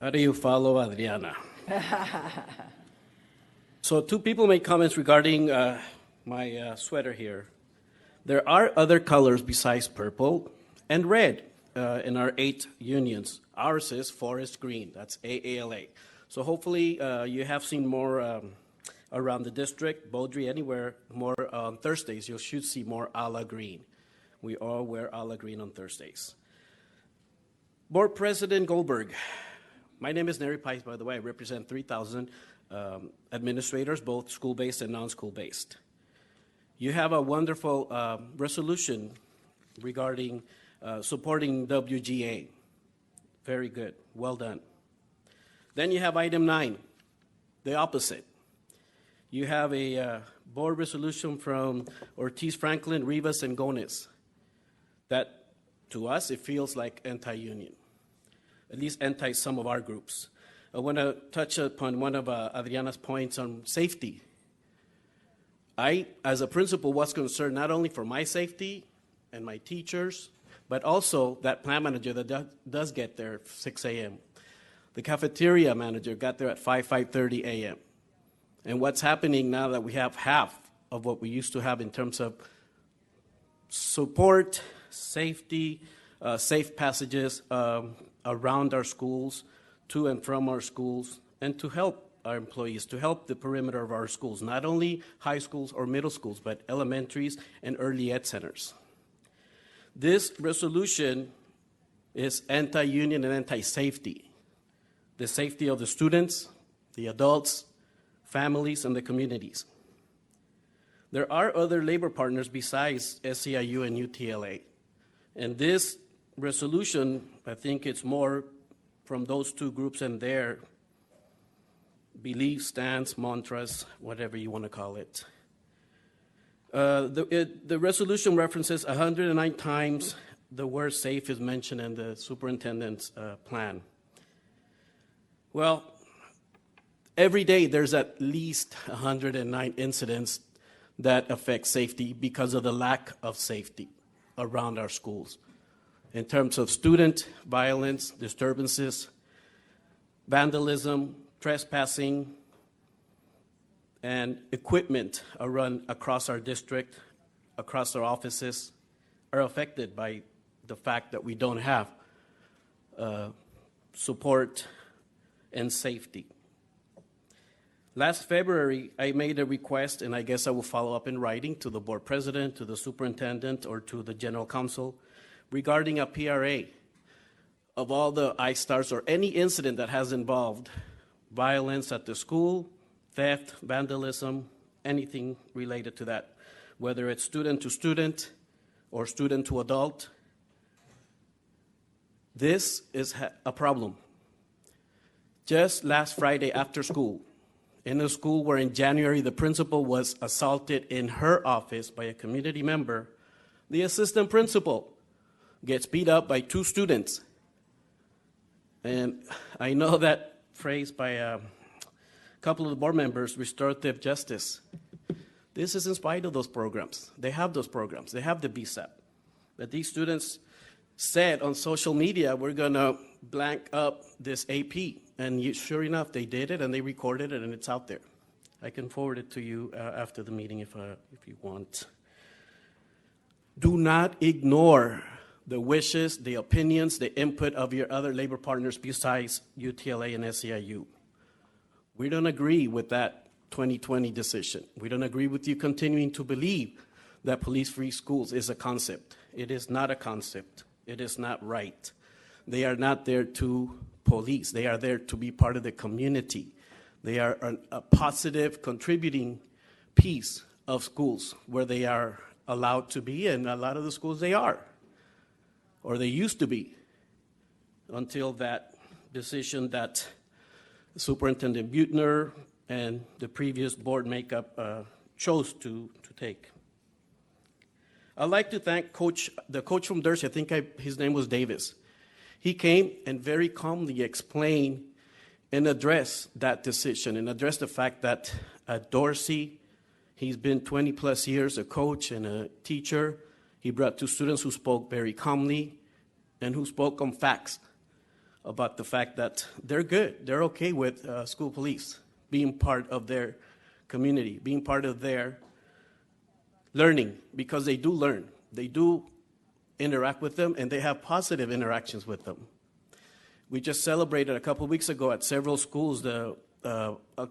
How do you follow Adriana? So two people made comments regarding my sweater here. There are other colors besides purple and red in our 8 unions. Ours is forest green. That's AALA. So hopefully you have seen more around the district, Beaudry, anywhere, more on Thursdays. You should see more AALA green. We all wear AALA green on Thursdays. Board President Goldberg. My name is Nery Paez, by the way. I represent 3,000 administrators, both school-based and non-school-based. You have a wonderful resolution regarding supporting WGA. Very good. Well done. Then you have item 9, the opposite. You have a board resolution from Ortiz, Franklin, Rivas, and Gomez that, to us, it feels like anti-union, at least anti some of our groups. I want to touch upon one of Adriana's points on safety. I, as a principal, was concerned not only for my safety and my teachers, but also that plant manager that does get there at 6 a.m. The cafeteria manager got there at 5:30 a.m. And what's happening now that we have half of what we used to have in terms of support, safety, safe passages around our schools, to and from our schools, and to help our employees, to help the perimeter of our schools, not only high schools or middle schools, but elementaries and early ed centers. This resolution is anti-union and anti-safety. The safety of the students, the adults, families, and the communities. There are other labor partners besides SEIU and UTLA. And this resolution, I think it's more from those two groups and their beliefs, stance, mantras, whatever you want to call it. The resolution references 109 times the word safe is mentioned in the superintendent's plan. Well, every day there's at least 109 incidents that affect safety because of the lack of safety around our schools. In terms of student violence, disturbances, vandalism, trespassing, and equipment run across our district, across our offices, are affected by the fact that we don't have support and safety. Last February, I made a request, and I guess I will follow up in writing to the board president, to the superintendent, or to the general counsel, regarding a PRA of all the I-STARS or any incident that has involved violence at the school, theft, vandalism, anything related to that, whether it's student to student or student to adult. This is a problem. Just last Friday after school, in a school where in January the principal was assaulted in her office by a community member, the assistant principal gets beat up by 2 students. And I know that phrase by a couple of the board members, restorative justice. This is in spite of those programs. They have those programs. They have the BSAP. But these students said on social media, we're going to blank up this AP. And sure enough, they did it, and they recorded it, and it's out there. I can forward it to you after the meeting if you want. Do not ignore the wishes, the opinions, the input of your other labor partners besides UTLA and SEIU. We don't agree with that 2020 decision. We don't agree with you continuing to believe that police-free schools is a concept. It is not a concept. It is not right. They are not there to police. They are there to be part of the community. They are a positive, contributing piece of schools where they are allowed to be, and a lot of the schools they are, or they used to be, until that decision that Superintendent Buettner and the previous board makeup chose to take. I'd like to thank the coach from Dorsey. I think his name was Davis. He came and very calmly explained and addressed that decision and addressed the fact that at Dorsey, he's been 20 plus years a coach and a teacher. He brought 2 students who spoke very calmly and who spoke on facts about the fact that they're good. They're okay with school police being part of their community, being part of their learning, because they do learn. They do interact with them, and they have positive interactions with them. We just celebrated a couple weeks ago at several schools the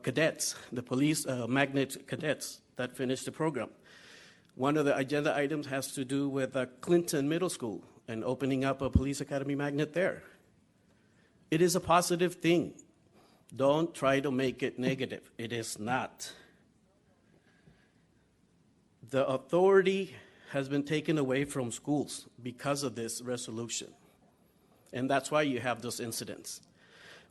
cadets, the police magnet cadets that finished the program. One of the agenda items has to do with Clinton Middle School and opening up a police academy magnet there. It is a positive thing. Don't try to make it negative. It is not. The authority has been taken away from schools because of this resolution. And that's why you have those incidents.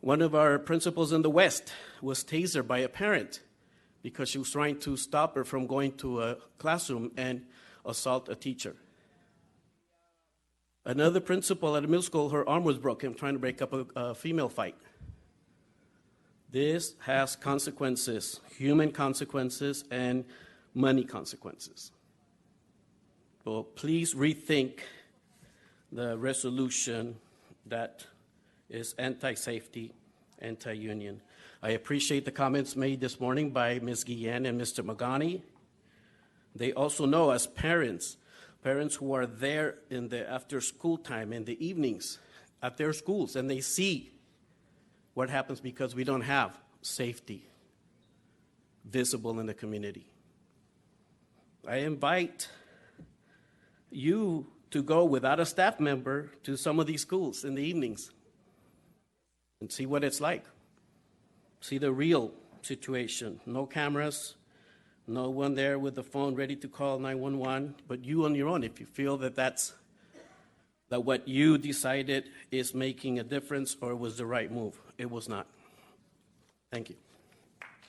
One of our principals in the West was tasered by a parent because she was trying to stop her from going to a classroom and assault a teacher. Another principal at a middle school, her arm was broken trying to break up a female fight. This has consequences, human consequences and money consequences. So please rethink the resolution that is anti-safety, anti-union. I appreciate the comments made this morning by Ms. Guillen and Mr. Magani. They also know, as parents who are there in the after school time, in the evenings at their schools, and they see what happens because we don't have safety visible in the community. I invite you to go without a staff member to some of these schools in the evenings and see what it's like. See the real situation. No cameras, no one there with the phone ready to call 911, but you on your own if you feel that that what you decided is making a difference or was the right move. It was not. Thank you.